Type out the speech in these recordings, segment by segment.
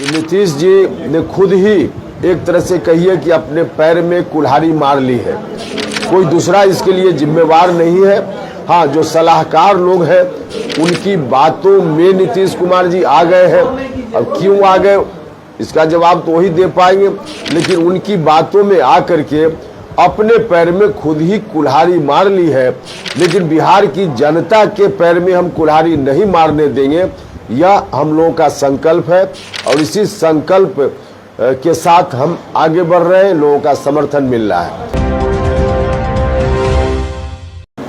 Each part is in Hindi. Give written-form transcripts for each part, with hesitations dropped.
नीतीश जी ने खुद ही एक तरह से कहिए कि अपने पैर में कुल्हाड़ी मार ली है। कोई दूसरा इसके लिए जिम्मेवार नहीं है। हाँ, जो सलाहकार लोग हैं उनकी बातों में नीतीश कुमार जी आ गए हैं। अब क्यों आ गए इसका जवाब तो वही दे पाएंगे, लेकिन उनकी बातों में आकर के अपने पैर में खुद ही कुल्हाड़ी मार ली है। लेकिन बिहार की जनता के पैर में हम कुल्हाड़ी नहीं मारने देंगे, यह हम लोगों का संकल्प है और इसी संकल्प के साथ हम आगे बढ़ रहे हैं। लोगों का समर्थन मिल रहा है।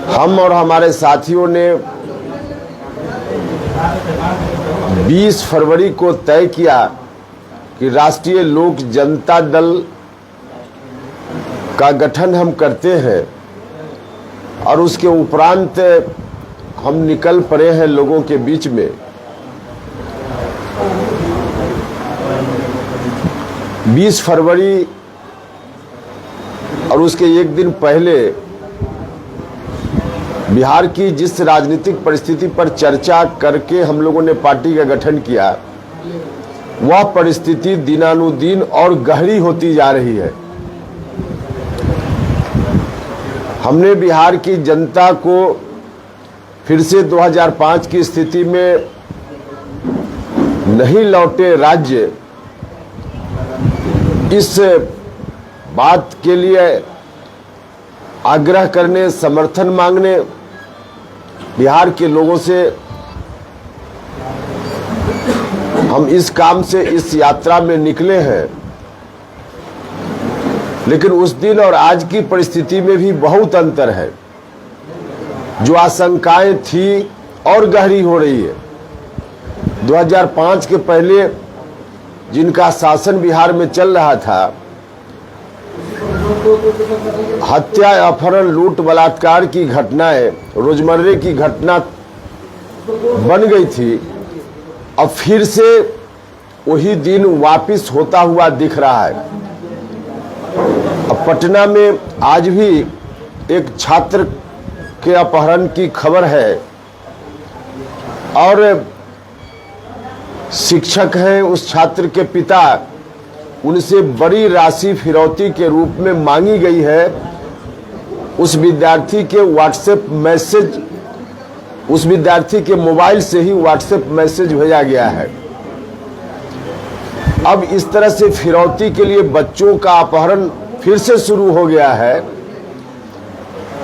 हम और हमारे साथियों ने 20 फरवरी को तय किया कि राष्ट्रीय लोक जनता दल का गठन हम करते हैं और उसके उपरांत हम निकल पड़े हैं लोगों के बीच में। 20 फरवरी और उसके एक दिन पहले बिहार की जिस राजनीतिक परिस्थिति पर चर्चा करके हम लोगों ने पार्टी का गठन किया, वह परिस्थिति दिनानुदिन और गहरी होती जा रही है। हमने बिहार की जनता को फिर से 2005 की स्थिति में नहीं लौटे राज्य, इस बात के लिए आग्रह करने, समर्थन मांगने बिहार के लोगों से हम इस काम से, इस यात्रा में निकले हैं। लेकिन उस दिन और आज की परिस्थिति में भी बहुत अंतर है। जो आशंकाएं थी और गहरी हो रही है। 2005 के पहले जिनका शासन बिहार में चल रहा था, हत्या, अपहरण, लूट, बलात्कार की घटनाएं रोजमर्रे की घटना बन गई थी। अब फिर से वही दिन वापिस होता हुआ दिख रहा है। अब पटना में आज भी एक छात्र के अपहरण की खबर है और शिक्षक हैं उस छात्र के पिता, उनसे बड़ी राशि फिरौती के रूप में मांगी गई है। उस विद्यार्थी के व्हाट्सएप मैसेज, उस विद्यार्थी के मोबाइल से ही व्हाट्सएप मैसेज भेजा गया है। अब इस तरह से फिरौती के लिए बच्चों का अपहरण फिर से शुरू हो गया है।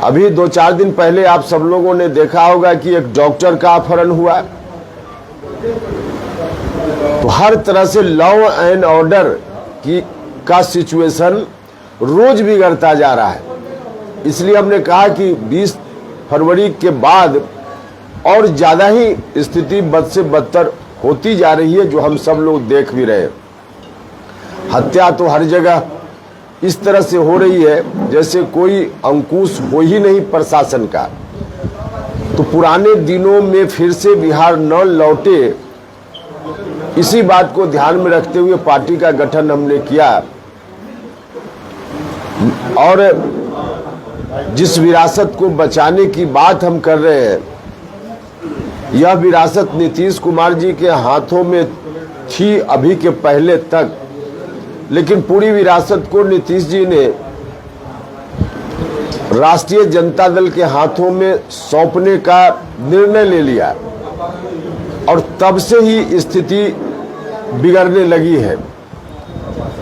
अभी 2-4 दिन पहले आप सब लोगों ने देखा होगा कि एक डॉक्टर का अपहरण हुआ। तो हर तरह से लॉ एंड ऑर्डर का सिचुएशन रोज बिगड़ता जा रहा है। इसलिए हमने कहा कि 20 फरवरी के बाद और ज्यादा ही स्थिति बद से बदतर होती जा रही है, जो हम सब लोग देख भी रहे हैं। हत्या तो हर जगह इस तरह से हो रही है जैसे कोई अंकुश हो ही नहीं प्रशासन का। तो पुराने दिनों में फिर से बिहार न लौटे, इसी बात को ध्यान में रखते हुए पार्टी का गठन हमने किया। और जिस विरासत को बचाने की बात हम कर रहे हैं, यह विरासत नीतीश कुमार जी के हाथों में थी अभी के पहले तक, लेकिन पूरी विरासत को नीतीश जी ने राष्ट्रीय जनता दल के हाथों में सौंपने का निर्णय ले लिया और तब से ही स्थिति बिगड़ने लगी है।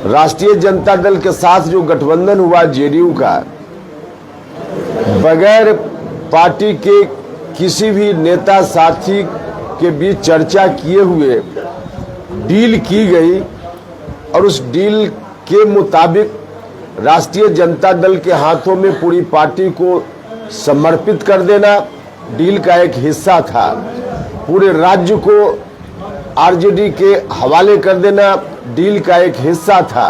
राष्ट्रीय जनता दल के साथ जो गठबंधन हुआ जेडीयू का, बगैर पार्टी के किसी भी नेता साथी के बीच चर्चा किए हुए डील की गई और उस डील के मुताबिक राष्ट्रीय जनता दल के हाथों में पूरी पार्टी को समर्पित कर देना डील का एक हिस्सा था। पूरे राज्य को आरजेडी के हवाले कर देना डील का एक हिस्सा था।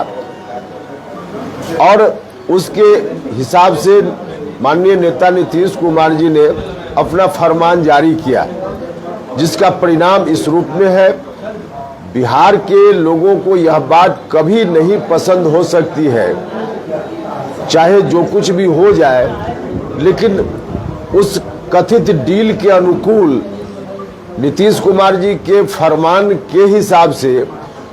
और उसके हिसाब से माननीय नेता नीतीश कुमार जी ने अपना फरमान जारी किया, जिसका परिणाम इस रूप में है। बिहार के लोगों को यह बात कभी नहीं पसंद हो सकती है, चाहे जो कुछ भी हो जाए, लेकिन उस कथित डील के अनुकूल नीतीश कुमार जी के फरमान के हिसाब से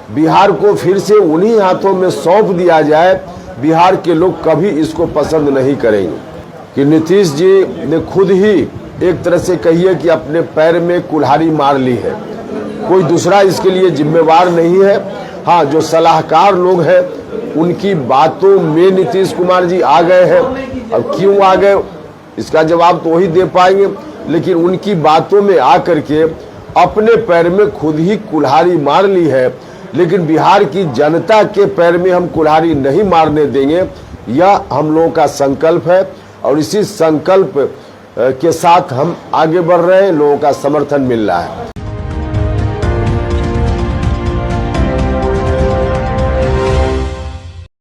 बिहार को फिर से उन्हीं हाथों में सौंप दिया जाए, बिहार के लोग कभी इसको पसंद नहीं करेंगे। कि नीतीश जी ने खुद ही एक तरह से कहिए कि अपने पैर में कुल्हाड़ी मार ली है, कोई दूसरा इसके लिए जिम्मेवार नहीं है। हाँ, जो सलाहकार लोग हैं उनकी बातों में नीतीश कुमार जी आ गए हैं। अब क्यों आ गए इसका जवाब तो वही दे पाएंगे, लेकिन उनकी बातों में आकर के अपने पैर में खुद ही कुल्हाड़ी मार ली है। लेकिन बिहार की जनता के पैर में हम कुल्हाड़ी नहीं मारने देंगे, यह हम लोगों का संकल्प है और इसी संकल्प के साथ हम आगे बढ़ रहे हैं। लोगों का समर्थन मिल रहा है।